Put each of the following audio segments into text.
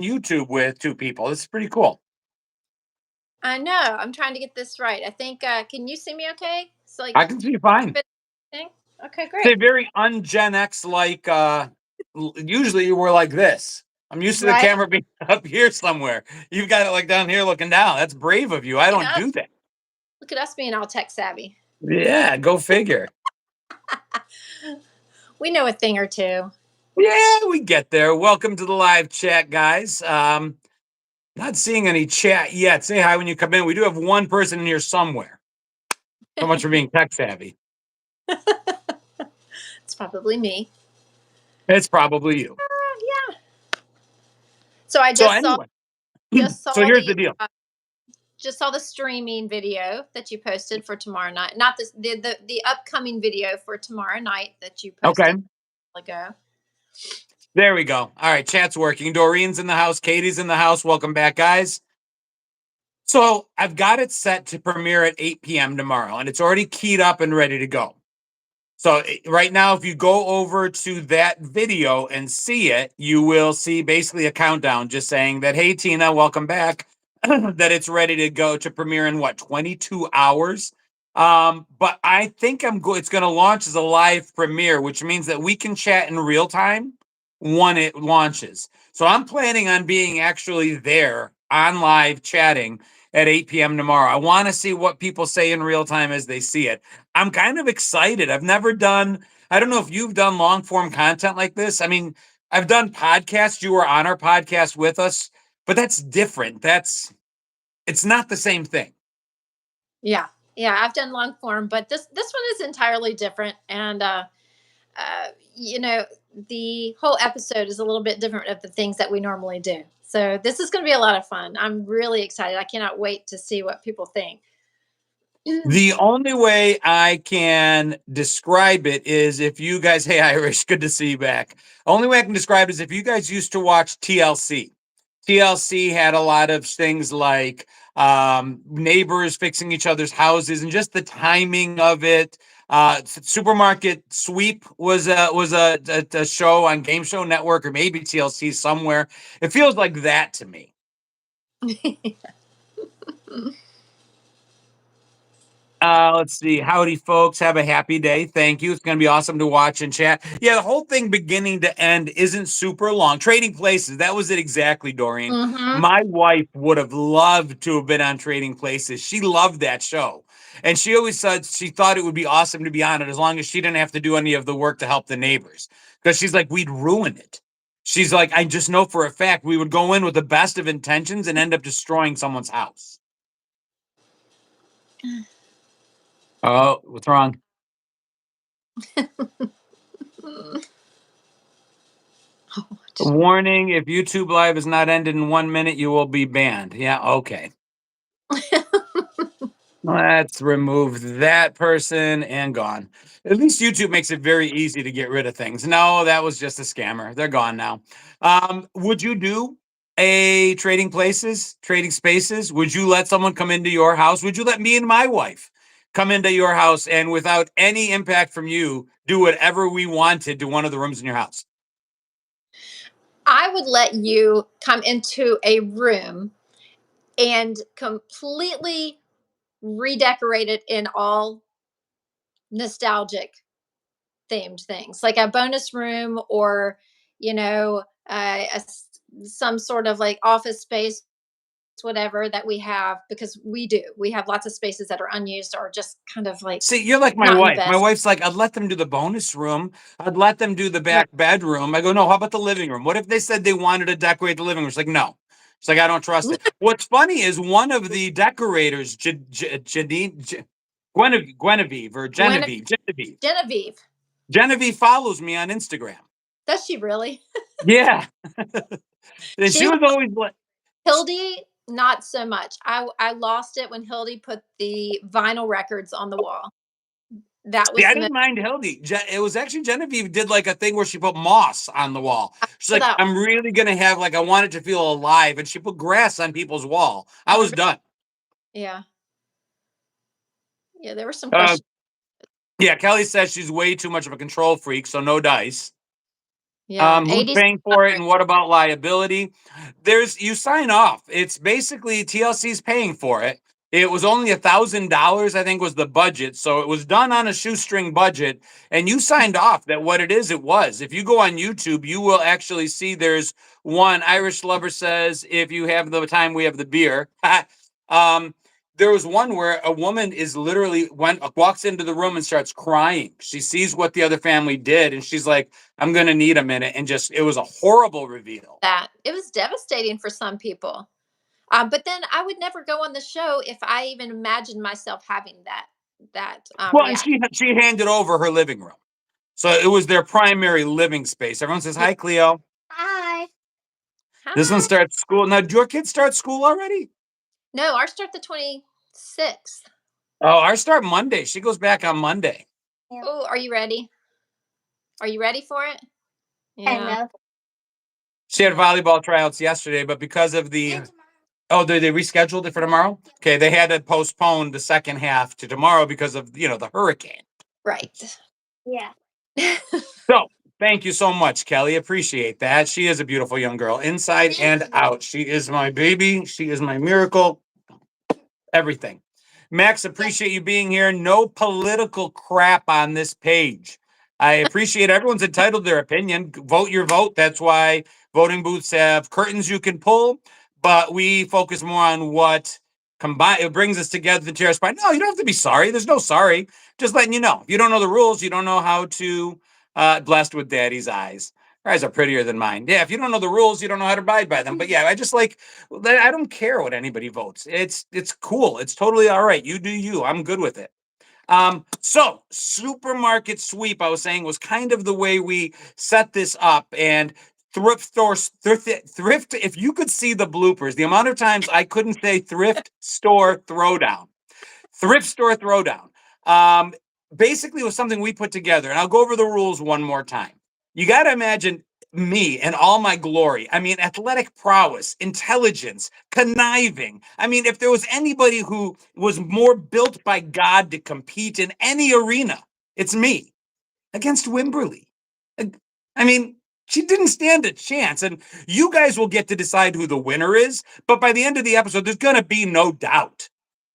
YouTube with two people. This is pretty cool. I know. I'm trying to get this right. I think. Can you see me? Okay. So like. I can see you fine. Okay, It's a great. very un-Gen X like. Usually we're like this. I'm used to the Right. camera being up here somewhere. You've got it like down here looking down. That's brave of you. I Look don't at us. do that. Look at us being all tech savvy. Yeah, go figure. We know a thing or two. Yeah, we get there. Welcome to the live chat, guys. Not seeing any chat yet. Say hi when you come in. We do have one person in here somewhere. So much for being tech savvy. It's probably me. It's probably you. Yeah. So I just Anyway, saw so here's the deal. just saw the streaming video that you posted for tomorrow night. Not this the upcoming video for tomorrow night that you posted Okay. a while ago. There we go. All right, chat's working. Doreen's in the house. Katie's in the house. Welcome back, guys. So I've got it set to premiere at 8 p.m. tomorrow, and it's already keyed up and ready to go. So right now, if you go over to that video and see it, you will see basically a countdown just saying that, hey, Tina, welcome back, that it's ready to go to premiere in 22 hours. But I think it's going to launch as a live premiere, which means that we can chat in real time when it launches. So I'm planning on being actually there on live chatting at 8 p.m. tomorrow. I want to see what people say in real time as they see it. I'm kind of excited. I've never done, I don't know if you've done long form content like this. I mean, I've done podcasts. You were on our podcast with us, but that's different. It's not the same thing. Yeah. Yeah. I've done long form, but this one is entirely different. And, the whole episode is a little bit different of the things that we normally do. So this is going to be a lot of fun. I'm really excited. I cannot wait to see what people think. The only way I can describe it is if you guys, hey, Irish, good to see you back. Only way I can describe it is if you guys used to watch TLC. TLC had a lot of things like neighbors fixing each other's houses and just the timing of it. Supermarket Sweep was a show on Game Show Network or maybe TLC somewhere. It feels like that to me. Let's see. Howdy, folks. Have a happy day. Thank you. It's going to be awesome to watch and chat. Yeah, the whole thing beginning to end isn't super long. Trading Places. That was it exactly, Doreen. Mm-hmm. My wife would have loved to have been on Trading Places. She loved that show. And she always said she thought it would be awesome to be on it as long as she didn't have to do any of the work to help the neighbors. Because she's like, we'd ruin it. She's like, I just know for a fact we would go in with the best of intentions and end up destroying someone's house. Oh, what's wrong? Warning, if YouTube Live is not ended in 1 minute, you will be banned. Yeah, okay. Let's remove that person and gone. At least YouTube makes it very easy to get rid of things. No, that was just a scammer. They're gone now. Would you do a trading spaces? Would you let someone come into your house? Would you let me and my wife come into your house and without any impact from you, do whatever we wanted to one of the rooms in your house? I would let you come into a room and completely redecorate it in all nostalgic themed things, like a bonus room or, you know, some sort of like office space, whatever that we have, because we have lots of spaces that are unused or just kind of like, see, you're like my wife. My wife's like, I'd let them do the bonus room. I'd let them do the back bedroom. I go, no, how about the living room? What if they said they wanted to decorate the living room? She's like, no. She's like, I don't trust it. What's funny is one of the decorators, Genevieve, follows me on Instagram. Does she really? Yeah. And she was always like, Hildy, not so much. I lost it when Hildy put the vinyl records on the wall. That was I didn't mind Hildy. It was actually Genevieve did like a thing where she put moss on the wall. She's like, I'm really gonna have like I want it to feel alive, and she put grass on people's wall. I was done. Yeah. Yeah, there were some questions. Yeah, Kelly says she's way too much of a control freak, so no dice. Yeah, Who's 80s. paying for it and what about liability? You sign off. It's basically TLC's paying for it. It was only $1,000, I think, was the budget. So it was done on a shoestring budget. And you signed off that what it is, it was. If you go on YouTube, you will actually see there's one Irish lover says, if you have the time, we have the beer. There was one where a woman is literally walks into the room and starts crying. She sees what the other family did, and she's like, I'm gonna need a minute, and just it was a horrible reveal. That it was devastating for some people. But then I would never go on the show if I even imagined myself having that Well, and reaction. she handed over her living room, so it was their primary living space. Everyone says Yeah. hi, Cleo. Hi. This one Hi. starts school now. Do your kids start school already? No, ours start the 26th. Oh, ours start Monday. She goes back on Monday. Yeah. Oh, are you ready? Are you ready for it? Kind Yeah. of. She had volleyball tryouts yesterday, but because of the they rescheduled it for tomorrow. Okay, they had to postpone the second half to tomorrow because of the hurricane. Right. Yeah. So thank you so much, Kelly. Appreciate that. She is a beautiful young girl, inside and out. She is my baby. She is my miracle. Everything. Max, appreciate you being here. No political crap on this page. I appreciate everyone's entitled to their opinion. Vote your vote. That's why voting booths have curtains you can pull, but we focus more on what it brings us together to tear us apart. No, you don't have to be sorry. There's no sorry. Just letting you know. If you don't know the rules, you don't know how to blessed with daddy's eyes. Her eyes are prettier than mine. Yeah, if you don't know the rules, you don't know how to abide by them. But yeah, I don't care what anybody votes. It's cool. It's totally all right. You do you. I'm good with it. So supermarket sweep, I was saying, was kind of the way we set this up. And thrift. If you could see the bloopers, the amount of times I couldn't say thrift store throwdown. Thrift Store Throwdown. Basically, it was something we put together, and I'll go over the rules one more time. You got to imagine me and all my glory. I mean, athletic prowess, intelligence, conniving. I mean, if there was anybody who was more built by God to compete in any arena, it's me against Wimberley. I mean, she didn't stand a chance. And you guys will get to decide who the winner is. But by the end of the episode, there's going to be no doubt.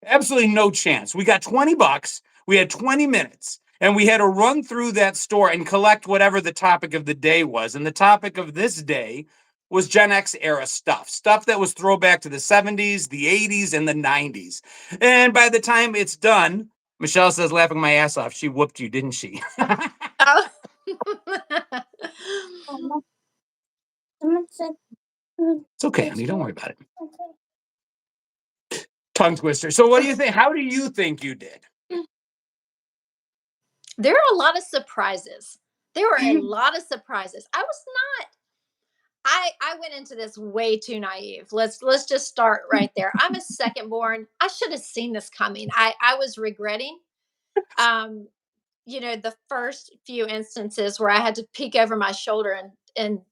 Absolutely no chance. We got $20. We had 20 minutes. And we had to run through that store and collect whatever the topic of the day was. And the topic of this day was Gen X era stuff that was throwback to the 70s, the 80s, and the 90s. And by the time it's done, Michelle says, laughing my ass off, she whooped you, didn't she? Oh. It's okay, honey. Don't worry about it. Tongue twister. So what do you think? How do you think you did? There are a lot of surprises. There were a lot of surprises. I went into this way too naive. Let's just start right there. I'm a second born. I should have seen this coming. I was regretting the first few instances where I had to peek over my shoulder and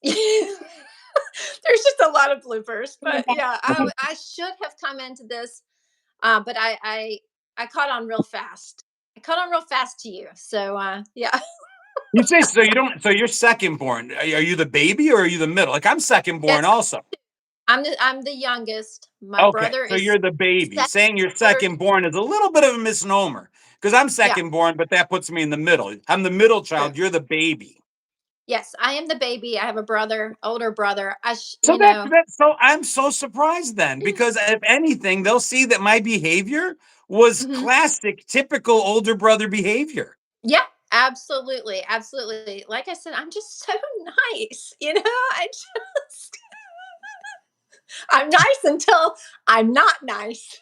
there's just a lot of bloopers. But yeah, I should have come into this, but I caught on real fast. I caught on real fast to you. So yeah. You say so you don't so you're second born. Are you the baby or are you the middle? Like I'm second born Yes, also. I'm the youngest. My Okay, brother so is you're the baby. second. Saying you're Older. second born is a little bit of a misnomer because I'm Yeah. second born, but that puts me in the middle. I'm the middle child. True. You're the baby. Yes, I am the baby. I have a brother, older brother. So I'm so surprised then because if anything, they'll see that my behavior was Mhm. classic, typical older brother behavior. Yeah, absolutely, absolutely. Like I said, I'm just so nice. I'm nice until I'm not nice.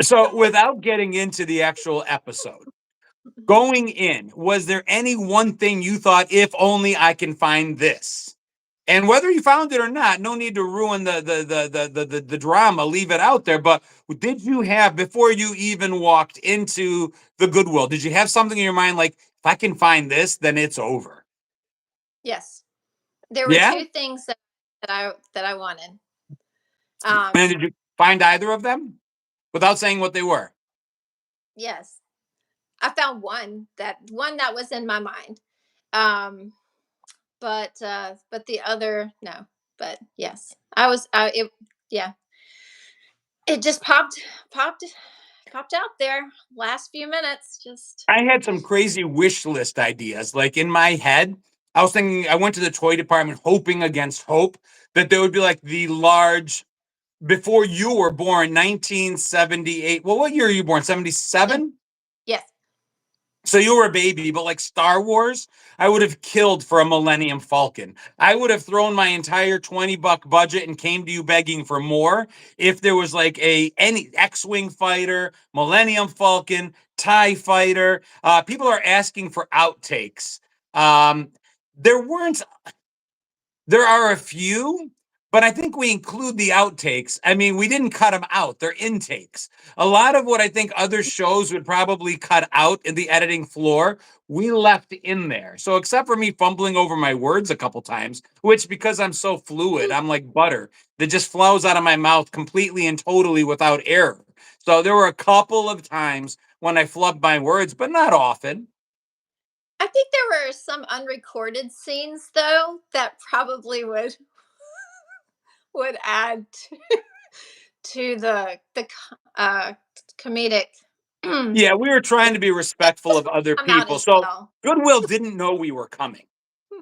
So without getting into the actual episode, going in, was there any one thing you thought, if only I can find this? And whether you found it or not, no need to ruin the drama, leave it out there. But did you have, before you even walked into the Goodwill, did you have something in your mind like, if I can find this, then it's over? Yes, there were Yeah? two things that I wanted. And did you find either of them without saying what they were? Yes, I found one that was in my mind. Um, but the other no. But yes, I was. It yeah. It just popped popped out there last few minutes. Just I had some crazy wish list ideas. Like in my head, I was thinking I went to the toy department hoping against hope that there would be like the large before you were born, 1978. Well, what year are you born? 77? yes. So you were a baby, but like Star Wars, I would have killed for a Millennium Falcon. I would have thrown my entire $20 budget and came to you begging for more if there was like any X-Wing fighter, Millennium Falcon, TIE fighter. People are asking for outtakes. Um, there weren't there are a few, but I think we include the outtakes. I mean, we didn't cut them out, they're intakes. A lot of what I think other shows would probably cut out in the editing floor, we left in there. So, except for me fumbling over my words a couple times, which because I'm so fluid, I'm like butter that just flows out of my mouth completely and totally without error. So, there were a couple of times when I flubbed my words, but not often. I think there were some unrecorded scenes though that probably would add to the comedic come Yeah, we were trying to be respectful of other out people. as So well. Goodwill didn't know we were coming.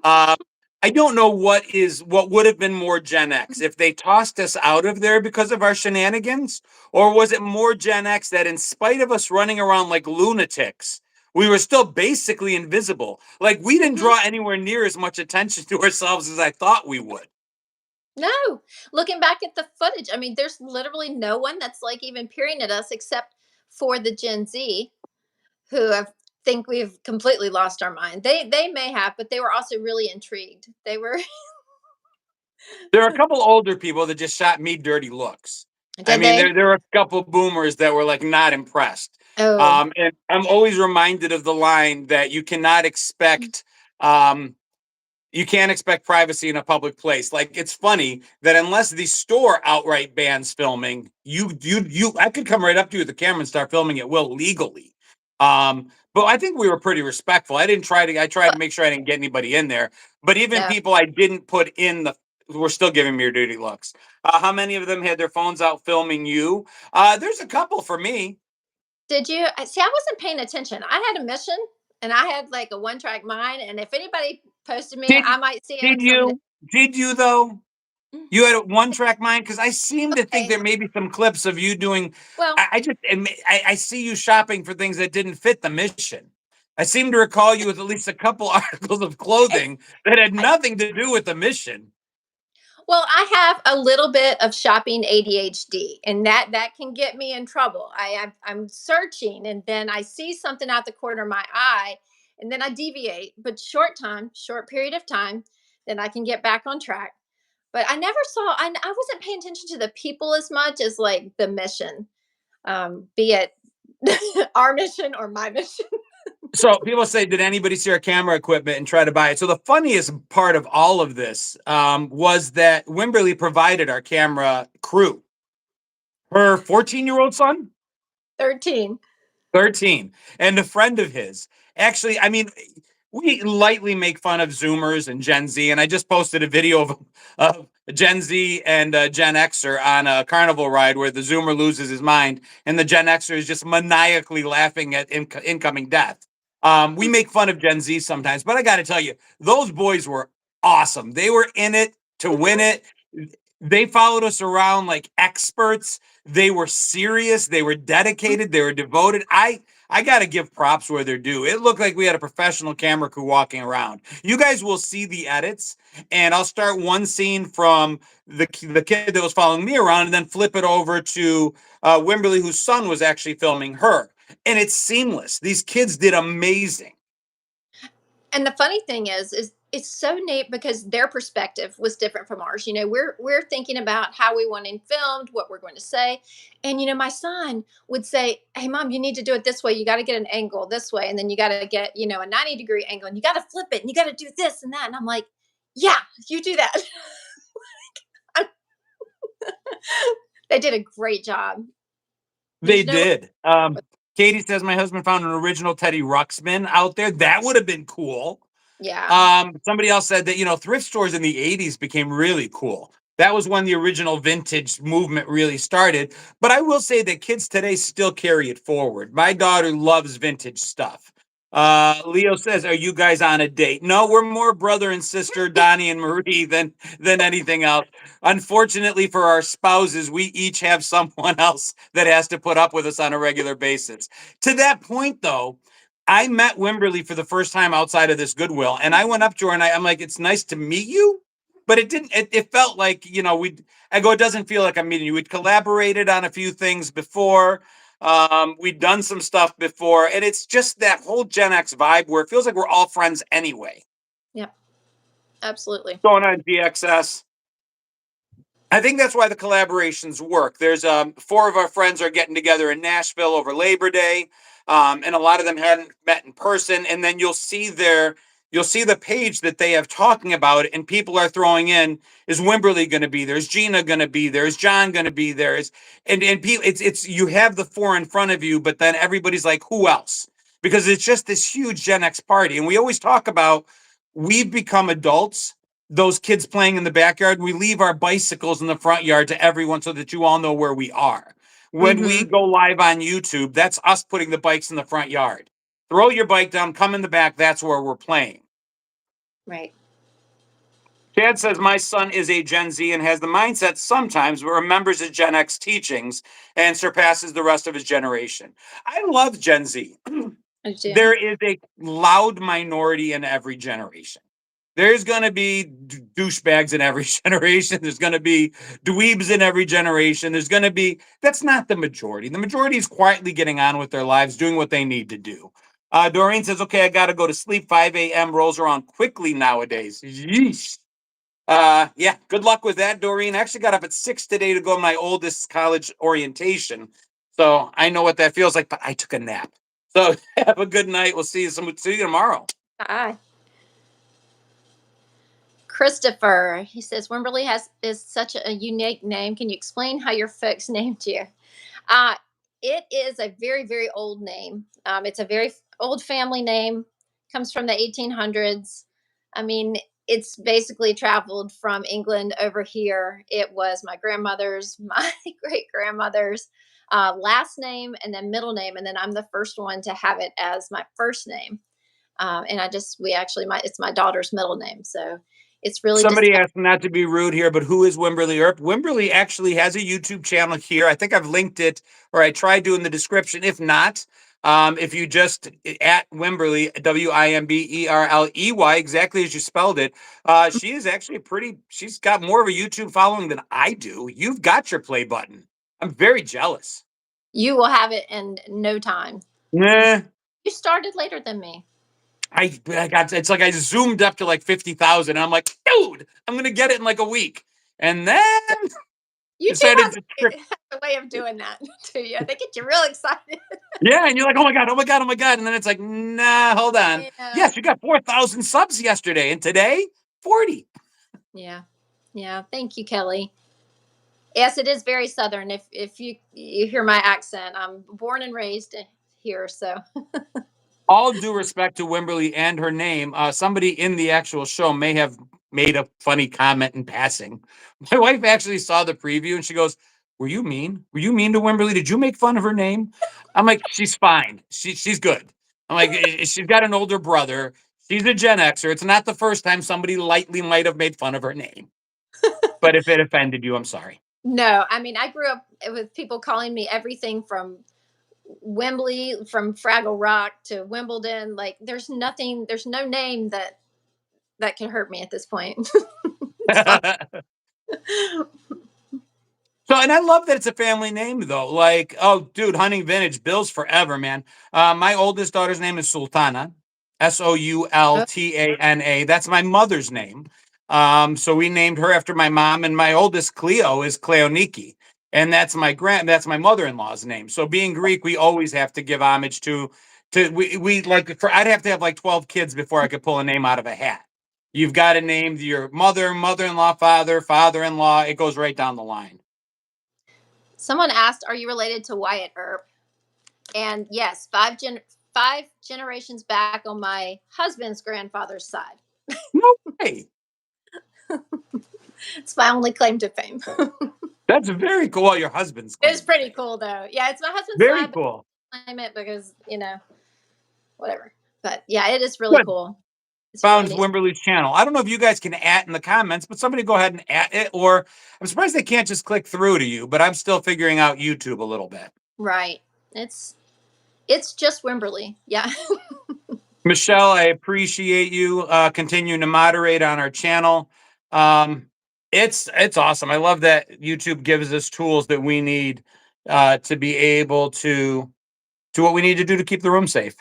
Uh, I don't know what would have been more Gen X if they tossed us out of there because of our shenanigans, or was it more Gen X that, in spite of us running around like lunatics, we were still basically invisible? Like we didn't Mhm. draw anywhere near as much attention to ourselves as I thought we would. No, looking back at the footage, I mean, there's literally no one that's like even peering at us except for the Gen Z who I think we've completely lost our mind. They may have, but they were also really intrigued. They were There are a couple older people that just shot me dirty looks. I did mean, they? there are a couple boomers that were like not impressed. Oh, And I'm always reminded of the line that um, you can't expect privacy in a public place. Like it's funny that unless the store outright bans filming, I could come right up to you with the camera and start filming at will legally. But I think we were pretty respectful. I tried to but make sure I didn't get anybody in there. But even no. people I didn't put in the were still giving me your dirty looks. How many of them had their phones out filming you? There's a couple for me. Did you see? I wasn't paying attention. I had a mission, and I had like a one track mind. And if anybody posted me, Did I might see did them. Someday. you? Did you though? Mm, You had a one track mind because I seem to think okay. there may be some clips of you doing. Well, I see you shopping for things that didn't fit the mission. I seem to recall you with at least a couple articles of it's clothing that had I, nothing to do with the mission. well, I have a little bit of shopping ADHD, and that can get me in trouble. I'm searching, and then I see something out the corner of my eye, and then I deviate. But short period of time, then I can get back on track. But I never saw. I wasn't paying attention to the people as much as like the mission, be it our mission or my mission. So people say, did anybody see our camera equipment and try to buy it? So the funniest part of all of this was that Wimberley provided our camera crew. Her 14-year-old son 13. 13, and a friend of his. Actually, I mean, we lightly make fun of Zoomers and Gen Z, and I just posted a video of Gen Z and Gen Xer on a carnival ride where the Zoomer loses his mind and the Gen Xer is just maniacally laughing at incoming death. We make fun of Gen Z sometimes, but I got to tell you, those boys were awesome. They were in it to win it. They followed us around like experts. They were serious. They were dedicated. They were devoted. I got to give props where they're due. It looked like we had a professional camera crew walking around. You guys will see the edits, and I'll start one scene from the kid that was following me around, and then flip it over to Wimberley, whose son was actually filming her. And it's seamless. These kids did amazing. And the funny thing is it's so neat because their perspective was different from ours. You know, we're thinking about how we want it filmed, what we're going to say. And you know, my son would say, "Hey mom, you need to do it this way. You got to get an angle this way, and then you got to get, you know, a 90-degree angle, and you got to flip it, and you got to do this and that." And I'm like, "Yeah, you do that." They did a great job. They There's no did. Katie says my husband found an original Teddy Ruxpin out there. That would have been cool. Yeah. Somebody else said that, thrift stores in the 80s became really cool. That was when the original vintage movement really started. But I will say that kids today still carry it forward. My daughter loves vintage stuff. Leo says, "Are you guys on a date?" No, we're more brother and sister, Donnie and Marie, than anything else. Unfortunately for our spouses, we each have someone else that has to put up with us on a regular basis. To that point, though, I met Wimberley for the first time outside of this Goodwill, and I went up to her and I'm like, "It's nice to meet you," but it didn't. It felt like I go, "It doesn't feel like I'm meeting you." We'd collaborated on a few things before. We'd done some stuff before, and it's just that whole Gen X vibe where it feels like we're all friends anyway. Yep. Absolutely. Going on DXS. I think that's why the collaborations work. There's four of our friends are getting together in Nashville over Labor Day, and a lot of them hadn't met in person. And then you'll see the page that they have talking about it, and people are throwing in: is Wimberley going to be there? Is Gina going to be there? Is John going to be there? And people, it's you have the four in front of you, but then everybody's like, who else? Because it's just this huge Gen X party, and we always talk about we've become adults, those kids playing in the backyard. We leave our bicycles in the front yard to everyone so that you all know where we are. When we Mm-hmm. go live on YouTube, that's us putting the bikes in the front yard. Throw your bike down, come in the back. That's where we're playing. Right. Chad says, my son is a Gen Z and has the mindset sometimes but remembers his Gen X teachings and surpasses the rest of his generation. I love Gen Z. I do. There is a loud minority in every generation. There's going to be douchebags in every generation. There's going to be dweebs in every generation. That's not the majority. The majority is quietly getting on with their lives, doing what they need to do. Doreen says, okay, I got to go to sleep. 5 a.m. rolls around quickly nowadays. Yeesh. Yeah, good luck with that, Doreen. I actually got up at 6 today to go to my oldest college orientation. So I know what that feels like, but I took a nap. So have a good night. See you tomorrow. Hi. Christopher, he says Wimberley is such a unique name. Can you explain how your folks named you? Uh, it is a very, very old name. It's a very old family name. Comes from the 1800s. I mean, it's basically traveled from England over here. It was my grandmother's, my great grandmother's last name, and then middle name, and then I'm the first one to have it as my first name. And it's my daughter's middle name, so it's really just. Somebody asked, not to be rude here, but who is Wimberley Earp? Wimberley actually has a YouTube channel here. I think I've linked it, or I tried to in the description. If not, if you just at Wimberley, Wimberley, exactly as you spelled it, she is actually she's got more of a YouTube following than I do. You've got your play button. I'm very jealous. You will have it in no time. Nah. You started later than me. It's like I zoomed up to like 50,000. And I'm like, dude, I'm gonna get it in like a week. And then YouTube decided to trick. has a way of doing that to you. They get you real excited. Yeah, and you're like, oh my god, oh my god, oh my god. And then it's like, nah, hold on. Yeah. Yes, you got 4,000 subs yesterday, and today 40. Yeah. Yeah. Thank you, Kelly. Yes, it is very southern. If you hear my accent, I'm born and raised here, so. All due respect to Wimberley and her name, somebody in the actual show may have made a funny comment in passing. My wife actually saw the preview and she goes, "Were you mean? Were you mean to Wimberley? Did you make fun of her name?" I'm like, "She's fine. She's good." I'm like, "She's got an older brother. She's a Gen Xer. It's not the first time somebody lightly might have made fun of her name. But if it offended you, I'm sorry." No, I mean, I grew up with people calling me everything from Wembley, from Fraggle Rock to Wimbledon. Like, there's no name that can hurt me at this point. It's fine. So, and I love that it's a family name, though. Like, oh, dude, Hunting Vintage, Bill's forever, man. My oldest daughter's name is Sultana, Soultana. That's my mother's name. So we named her after my mom, and my oldest Cleo is Cleoniki, and that's my mother-in-law's name. So being Greek, we always have to give homage to we like I'd have to have like 12 kids before I could pull a name out of a hat. You've got to name your mother, mother-in-law, father, father-in-law. It goes right down the line. Someone asked, "Are you related to Wyatt Earp?" And yes, 5 generations back on my husband's grandfather's side. No way. It's my only claim to fame. That's very cool. Well, your husband's It was claim. pretty cool though. Yeah, it's my husband's Very side, but cool. I claim it because, whatever. But yeah, it is really Good. cool. It's Found really neat. Wimberley's channel. I don't know if you guys can in the comments, but somebody go ahead and it. Or I'm surprised they can't just click through to you, but I'm still figuring out YouTube a little bit. Right. It's just Wimberley. Yeah. Michelle, I appreciate you continuing to moderate on our channel. It's awesome. I love that YouTube gives us tools that we need to be able to do what we need to do to keep the room safe.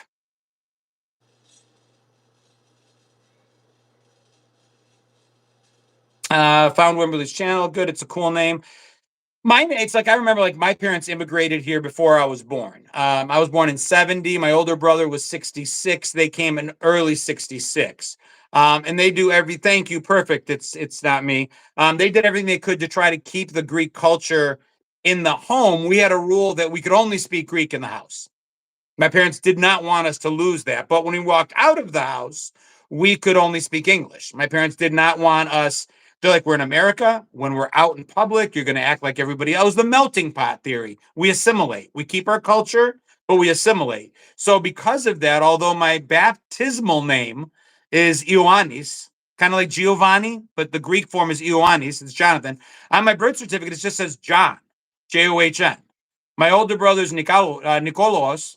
Found Wimberley's channel. Good. It's a cool name. Mine, it's like I remember, like my parents immigrated here before I was born. I was born in 70. My older brother was 66. They came in early 66. And they do thank you, perfect. It's not me. They did everything they could to try to keep the Greek culture in the home. We had a rule that we could only speak Greek in the house. My parents did not want us to lose that. But when we walked out of the house, we could only speak English. My parents did not want us. They're like, we're in America. When we're out in public, you're going to act like everybody else. The melting pot theory. We assimilate. We keep our culture, but we assimilate. So because of that, although my baptismal name is Ioannis, kind of like Giovanni, but the Greek form is Ioannis, it's Jonathan. On my birth certificate, it just says John, John. My older brother's Nikolaos,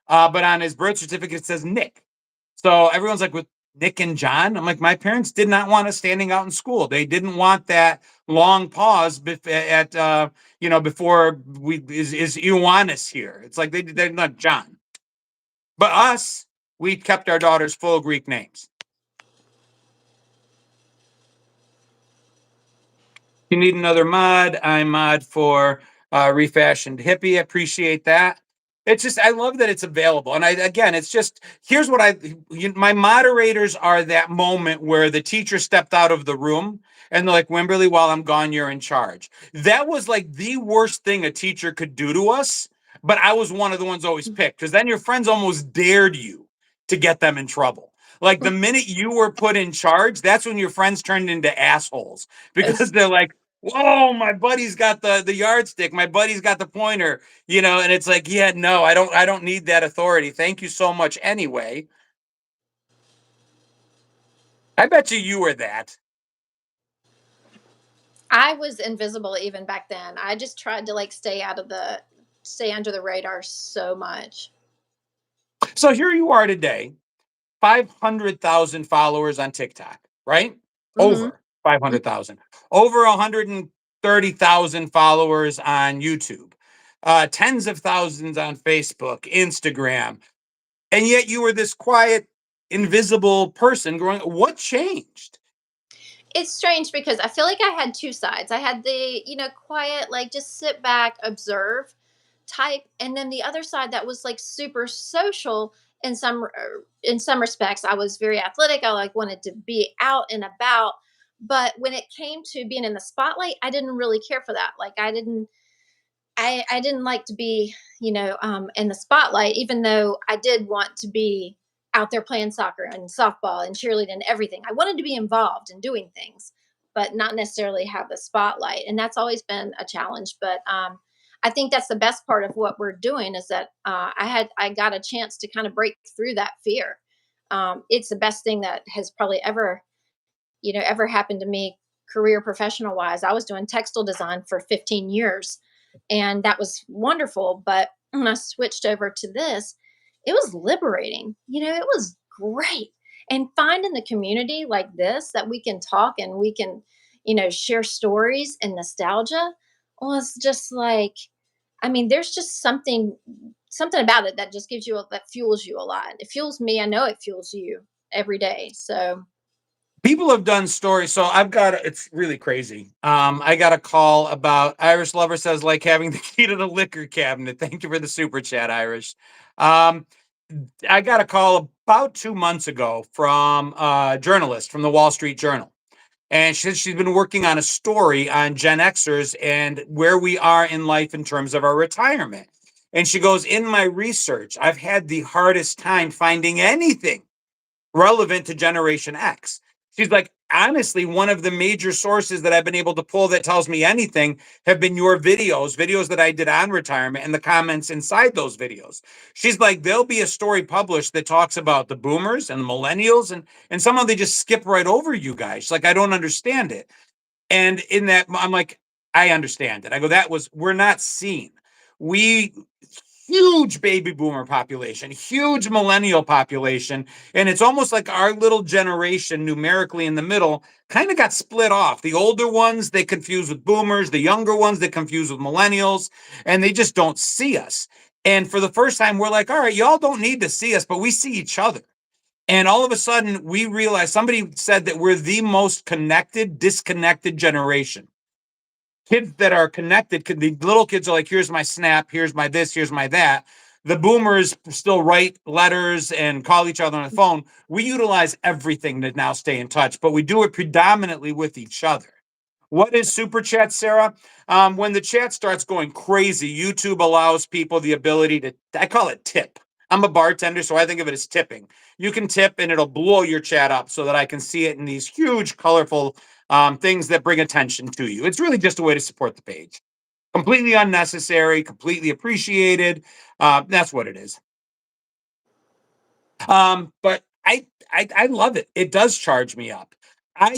but on his birth certificate it says Nick. So everyone's like, with Nick and John? I'm like, my parents did not want us standing out in school. They didn't want that long pause before is Ioannis here. It's like they're not John. But us, we kept our daughters full Greek names. You need another mod. I mod for Refashioned Hippie. Appreciate that. It's just, I love that it's available. And it's just, here's what my moderators are that moment where the teacher stepped out of the room and they're like, Wimberley, while I'm gone, you're in charge. That was like the worst thing a teacher could do to us. But I was one of the ones always picked because then your friends almost dared you to get them in trouble. Like the minute you were put in charge, that's when your friends turned into assholes because they're like, whoa, my buddy's got the yardstick. My buddy's got the pointer, and it's like, yeah, no, I don't need that authority. Thank you so much anyway. I bet you were that. I was invisible even back then. I just tried to stay under the radar so much. So here you are today, 500,000 followers on TikTok, right? Mm-hmm. Over 500,000, over 130,000 followers on YouTube, tens of thousands on Facebook, Instagram. And yet you were this quiet, invisible person growing. What changed? It's strange because I feel like I had two sides. I had the, quiet, just sit back, observe type, and then the other side that was super social in some respects. I was very athletic. I wanted to be out and about, but when it came to being in the spotlight, I didn't really care for that. I didn't like to be, in the spotlight, even though I did want to be out there playing soccer and softball and cheerleading and everything. I wanted to be involved in doing things, but not necessarily have the spotlight. And that's always been a challenge. But I think that's the best part of what we're doing is that I got a chance to kind of break through that fear. It's the best thing that has probably ever happened to me career professional wise. I was doing textile design for 15 years and that was wonderful. But when I switched over to this, it was liberating. It was great. And finding the community like this that we can talk and we can, share stories and nostalgia was just there's just something about it that just that fuels you a lot. It fuels me. I know it fuels you every day. So People have done stories. So it's really crazy. I got a call about Irish Lover says, like having the key to the liquor cabinet. Thank you for the super chat, Irish. I got a call about 2 months ago from a journalist from the Wall Street Journal. And she's been working on a story on Gen Xers and where we are in life in terms of our retirement. And she goes, in my research, I've had the hardest time finding anything relevant to Generation X. She's like, honestly, one of the major sources that I've been able to pull that tells me anything have been your videos that I did on retirement and the comments inside those videos. She's like, there'll be a story published that talks about the boomers and the millennials, and somehow they just skip right over you guys. She's like, I don't understand it. And in that, I'm like, I understand it. I go, we're not seen. We, huge baby boomer population, huge millennial population. And it's almost like our little generation numerically in the middle kind of got split off. The older ones, they confuse with boomers, the younger ones, they confuse with millennials, and they just don't see us. And for the first time, we're like, all right, y'all don't need to see us, but we see each other. And all of a sudden, we realize somebody said that we're the most connected, disconnected generation. Kids that are connected, the little kids are like, here's my Snap, here's my this, here's my that. The boomers still write letters and call each other on the phone. We utilize everything to now stay in touch, but we do it predominantly with each other. What is Super Chat, Sarah? When the chat starts going crazy, YouTube allows people the ability to, I call it tip. I'm a bartender, so I think of it as tipping. You can tip and it'll blow your chat up so that I can see it in these huge, colorful things that bring attention to you. It's really just a way to support the page. Completely unnecessary, completely appreciated. That's what it is. But I love it. It does charge me up.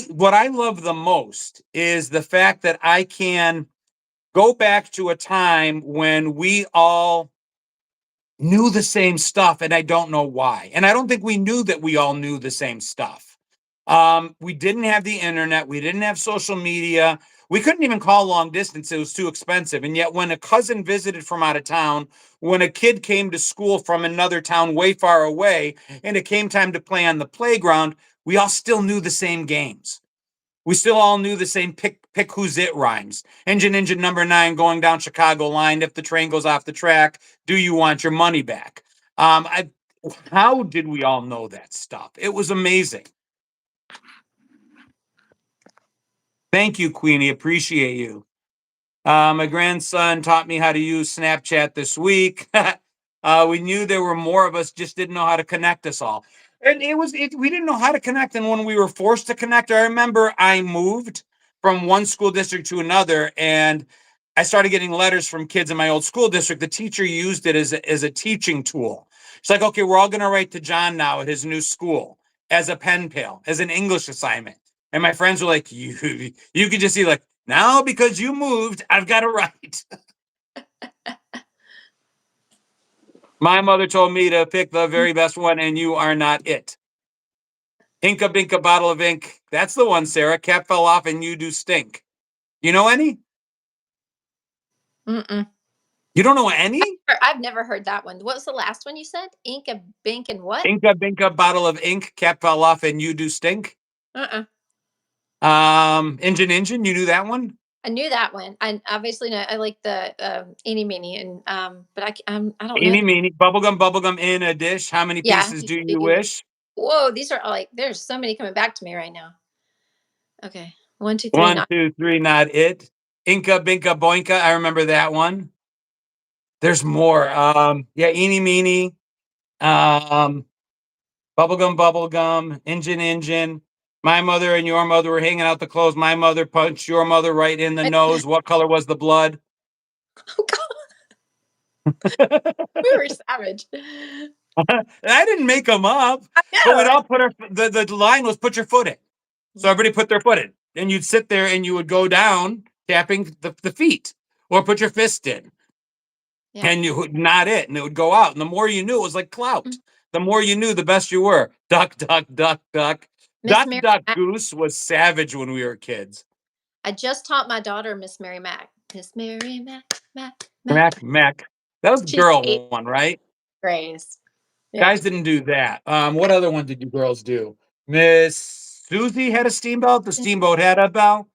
What I love the most is the fact that I can go back to a time when we all knew the same stuff, and I don't know why. And I don't think we knew that we all knew the same stuff. We didn't have the internet. We didn't have social media. We couldn't even call long distance. It was too expensive. And yet when a cousin visited from out of town, when a kid came to school from another town way far away, and it came time to play on the playground, we all still knew the same games. We still all knew the same pick who's it rhymes. Engine number 9 going down Chicago line. If the train goes off the track, do you want your money back? How did we all know that stuff? It was amazing. Thank you, Queenie. Appreciate you. My grandson taught me how to use Snapchat this week. We knew there were more of us, just didn't know how to connect us all. And we didn't know how to connect. And when we were forced to connect, I remember I moved from one school district to another, and I started getting letters from kids in my old school district. The teacher used it as a teaching tool. It's like, okay, we're all going to write to John now at his new school as a pen pal, as an English assignment. And my friends were like, you could just see like, now because you moved, I've got to write. My mother told me to pick the very best one, and you are not it. Inka Binka bottle of ink. That's the one, Sarah. Cap fell off and you do stink. You know any? Mm-mm. You don't know any? I've never heard that one. What was the last one you said? Ink, a bink, and what? Inka Binka bottle of ink. Cap fell off and you do stink. Uh-uh. Engine, you knew that one? I knew that one. I obviously know. I like the eeny meeny, and but I don't know. Eeny meeny. Bubblegum in a dish. How many Yeah. pieces do you wish? Whoa, these are all like. There's so many coming back to me right now. Okay, 1, 2, 3. 1, Not 2, 3, not it. Inka Binka Boinka. I remember that one. There's more. Yeah, eeny meeny. Bubblegum, engine. My mother and your mother were hanging out the clothes. My mother punched your mother right in the nose. What color was the blood? Oh God, we were savage. I didn't make them up. I But we'd know. all put the line was put your foot in. So everybody put their foot in. And you'd sit there and you would go down tapping the feet or put your fist in. Yeah. And you would not it. And it would go out. And the more you knew, it was like clout. The more you knew, the best you were. Duck. Miss Mary Duck Mac. Goose was savage when we were kids. I just taught my daughter Miss Mary Mac. Miss Mary Mac. Mac. That was the She's girl 8 one, right? grades. Yeah. Guys didn't do that. What other one did you girls do? Miss Susie had a steamboat. The steamboat had a bell.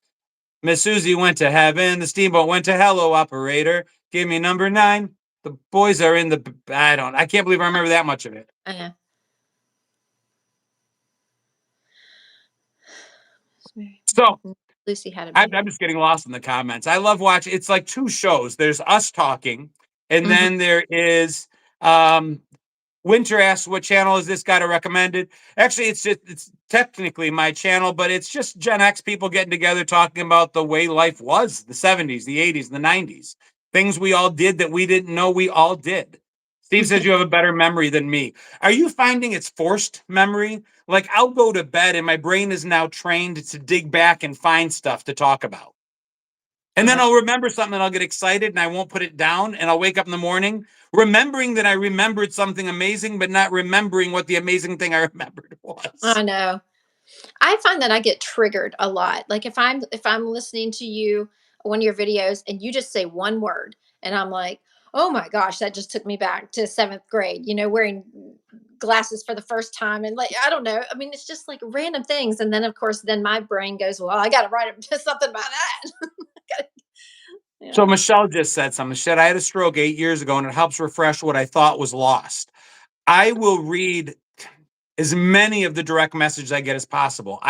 Miss Susie went to heaven. The steamboat went to hello, operator. Give me number 9. The boys are in the. I can't believe I remember that much of it. Uh-huh. So Lucy had a I'm just getting lost in the comments. I love watching. It's like 2 shows. There's us talking, And Mhm. then there is Winter asks, what channel is this guy recommended? Actually, it's technically my channel, but it's just Gen X people getting together talking about the way life was, the 70s, the 80s, the 90s. Things we all did that we didn't know we all did. Steve says you have a better memory than me. Are you finding it's forced memory? Like I'll go to bed and my brain is now trained to dig back and find stuff to talk about. And then I'll remember something and I'll get excited and I won't put it down. And I'll wake up in the morning remembering that I remembered something amazing, but not remembering what the amazing thing I remembered was. I know. I find that I get triggered a lot. Like if I'm listening to you, one of your videos, and you just say one word, and I'm like, oh my gosh, that just took me back to seventh grade. Wearing glasses for the first time, and like I don't know. I mean, it's just like random things, and then of course, then my brain goes, well, I got to write something about that. So Yeah. Michelle just said something. She said, I had a stroke 8 years ago and it helps refresh what I thought was lost. I will read as many of the direct messages I get as possible.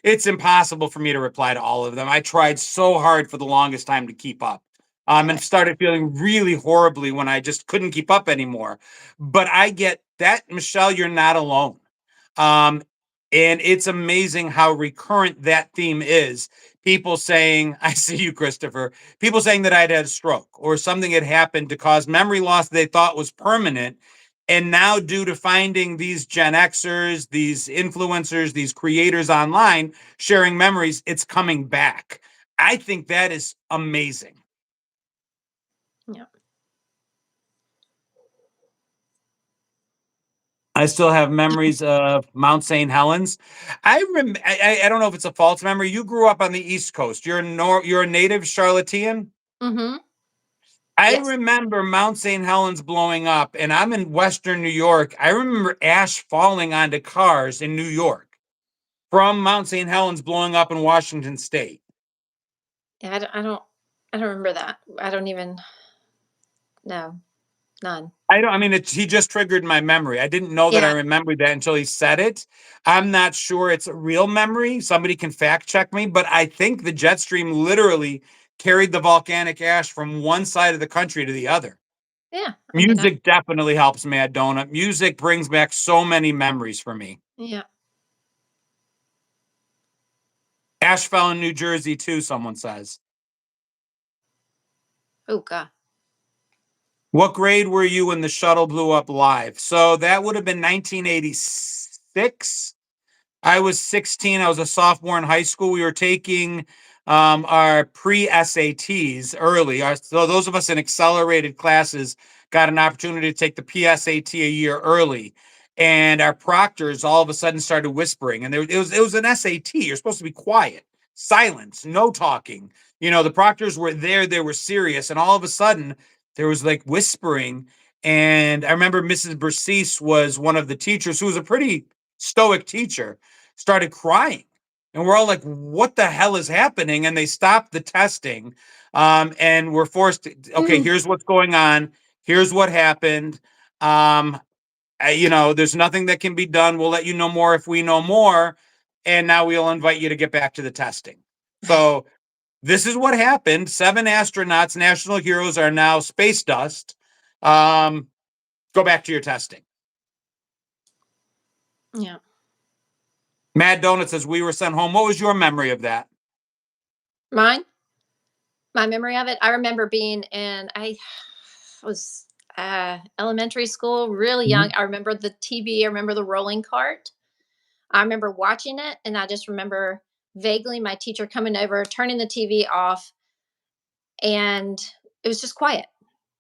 It's impossible for me to reply to all of them. I tried so hard for the longest time to keep up. And started feeling really horribly when I just couldn't keep up anymore. But I get that, Michelle, you're not alone. Um, and it's amazing how recurrent that theme is. People saying, I see you, Christopher. People saying that I'd had a stroke or something had happened to cause memory loss they thought was permanent. And now, due to finding these Gen Xers, these influencers, these creators online sharing memories, it's coming back. I think that is amazing. Yeah. I still have memories of Mount St. Helens. I don't know if it's a false memory. You grew up on the East Coast. You're a native Charlottean. Mm-hmm. I Yes. remember Mount St. Helens blowing up, and I'm in Western New York. I remember ash falling onto cars in New York from Mount St. Helens blowing up in Washington State. Yeah, I don't remember that. I don't even know. None. He just triggered my memory. I didn't know that I Yeah. remembered that until he said it. I'm not sure it's a real memory. Somebody can fact check me, but I think the jet stream literally carried the volcanic ash from one side of the country to the other. Yeah. I mean, Music definitely helps, Mad Donut. Music brings back so many memories for me. yeah. Ash fell in New Jersey too, someone says. Oh God. What grade were you when the shuttle blew up live? So that would have been 1986. I was 16. I was a sophomore in high school. We were taking our pre-SATs early. So those of us in accelerated classes got an opportunity to take the PSAT a year early. And our proctors all of a sudden started whispering. And it was an SAT. You're supposed to be quiet, silence, no talking. The proctors were there. They were serious. And all of a sudden, there was like whispering. And I remember Mrs. Bercise was one of the teachers who was a pretty stoic teacher, started crying. And we're all like, what the hell is happening? And they stopped the testing. And we're forced to, okay, here's what's going on. Here's what happened. There's nothing that can be done. We'll let you know more if we know more. And now we'll invite you to get back to the testing. So this is what happened. 7 astronauts, national heroes, are now space dust. Go back to your testing. Yeah. Mad Donut says we were sent home. What was your memory of that? Mine. My memory of it. I remember being in. I was elementary school, really young. I remember the TV. I remember the rolling cart. I remember watching it, and I just remember vaguely my teacher coming over, turning the TV off, and it was just quiet.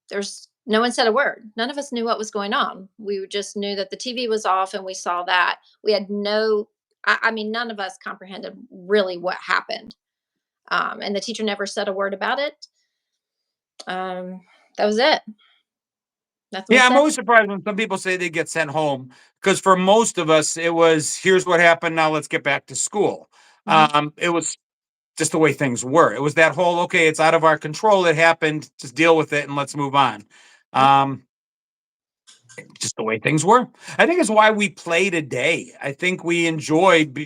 There's no one said a word. None of us knew what was going on. We just knew that the TV was off, and we saw that. We had no. I mean, none of us comprehended really what happened, and the teacher never said a word about it. That was it. Nothing was Yeah, I'm said. always surprised when some people say they get sent home because for most of us, it was here's what happened. Now let's get back to school. Mhm. It was just the way things were. It was that whole okay, it's out of our control. It happened. Just deal with it and let's move on. Yep. Um, just the way things were. I think it's why we play today. I think we enjoyed,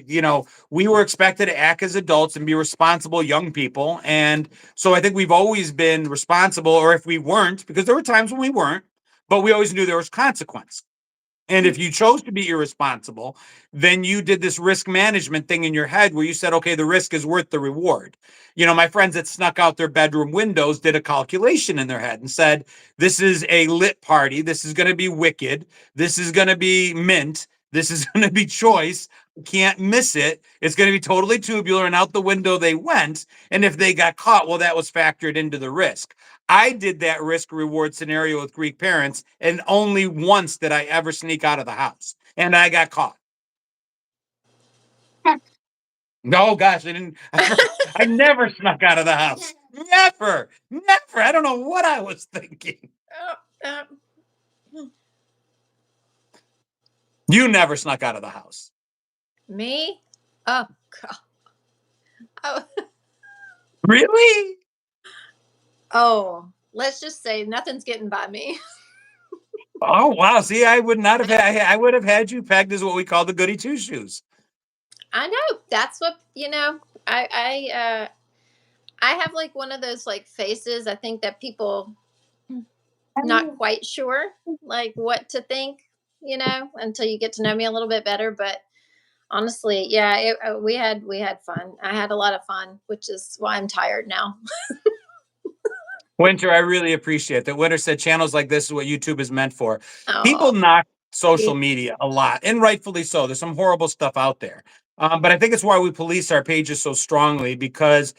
we were expected to act as adults and be responsible young people. And so I think we've always been responsible, or if we weren't, because there were times when we weren't, but we always knew there was consequence. And if you chose to be irresponsible, then you did this risk management thing in your head where you said, okay, the risk is worth the reward. My friends that snuck out their bedroom windows did a calculation in their head and said, this is a lit party. This is going to be wicked. This is going to be mint. This is going to be choice. Can't miss it. It's going to be totally tubular. And out the window they went. And if they got caught, well, that was factored into the risk. I did that risk reward scenario with Greek parents, and only once did I ever sneak out of the house, and I got caught. No, gosh, I never snuck out of the house. Never. I don't know what I was thinking. You never snuck out of the house. Me? Oh, God. Oh. Really? Oh, let's just say nothing's getting by me. Oh, wow. See, I would not have I would have had you pegged as what we call the goody two shoes. I know. That's what, I have like one of those like faces. I think that people not quite sure like what to think, until you get to know me a little bit better. But honestly, yeah, we had fun. I had a lot of fun, which is why I'm tired now. Winter, I really appreciate that. Winter said channels like this is what YouTube is meant for. People Oh, knock social media a lot, and rightfully so. There's some horrible stuff out there. But I think it's why we police our pages so strongly, because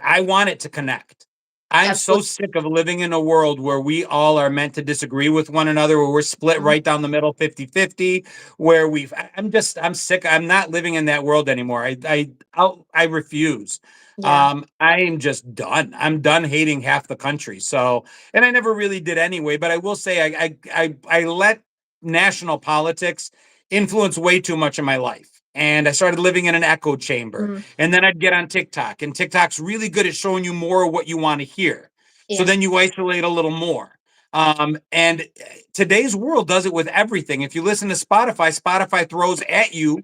I want it to connect. I'm so absolutely. sick of living in a world where we all are meant to disagree with one another, where we're split right down the middle, 50-50, where I'm sick. I'm not living in that world anymore. I refuse. Yeah. I'm just done. I'm done hating half the country. So, and I never really did anyway, but I will say I let national politics influence way too much of my life. And I started living in an echo chamber. Mhm. And then I'd get on TikTok, and TikTok's really good at showing you more of what you want to hear. So Yeah. then you isolate a little more. And today's world does it with everything. If you listen to Spotify throws at you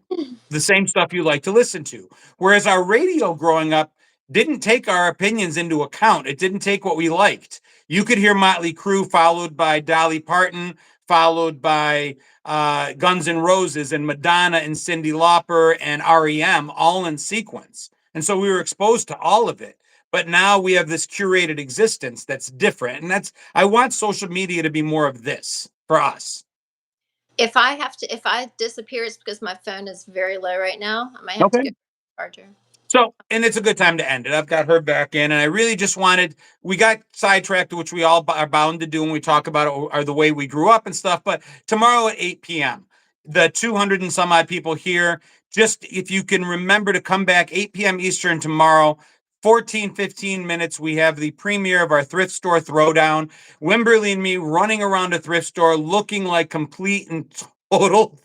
the same stuff you like to listen to. Whereas our radio growing up didn't take our opinions into account. It didn't take what we liked. You could hear Motley Crue followed by Dolly Parton, followed by Guns N' Roses and Madonna and Cyndi Lauper and REM all in sequence. And so we were exposed to all of it. But now we have this curated existence that's different. And I want social media to be more of this for us. If I disappear, it's because my phone is very low right now. I might have to Okay. get a charger. So, and it's a good time to end it. I've got her back in, and I really just we got sidetracked, which we all are bound to do when we talk about it, or the way we grew up and stuff. But tomorrow at 8 p.m., the 200 and some odd people here, just if you can remember to come back 8 p.m. Eastern tomorrow, 15 minutes, we have the premiere of our Thrift Store Throwdown. Wimberley and me running around a thrift store looking like complete and total,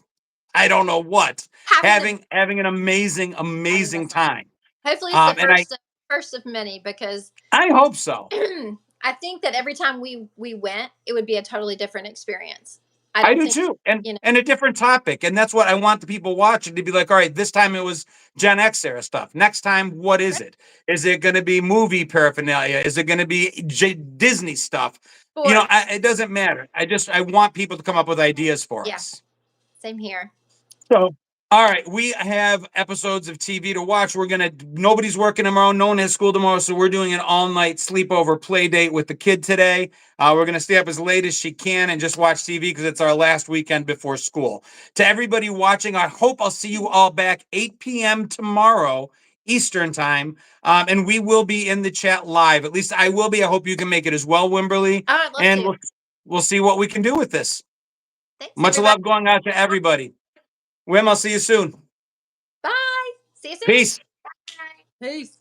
I don't know what, having an amazing time. Hopefully, it's the And first of many, because I hope so. I think that every time we went, it would be a totally different experience. I do too, and a different topic, and that's what I want the people watching to be like. All right, this time it was Gen X era stuff. Next time, what is it? Is it going to be movie paraphernalia? Is it going to be Disney stuff? It doesn't matter. I want people to come up with ideas for us. Same here. So, all right, we have episodes of TV to watch. Nobody's working tomorrow. No one has school tomorrow. So we're doing an all-night sleepover play date with the kid today. We're going to stay up as late as she can and just watch TV because it's our last weekend before school. To everybody watching, I hope I'll see you all back 8 p.m. tomorrow Eastern time. And we will be in the chat live. At least I will be. I hope you can make it as well, Wimberley. Oh, I'd love and to. we'll see what we can do with this. Thanks, Much everybody. love going out to everybody. Wim, I'll see you soon. Bye. See you soon. Peace. Bye. Peace.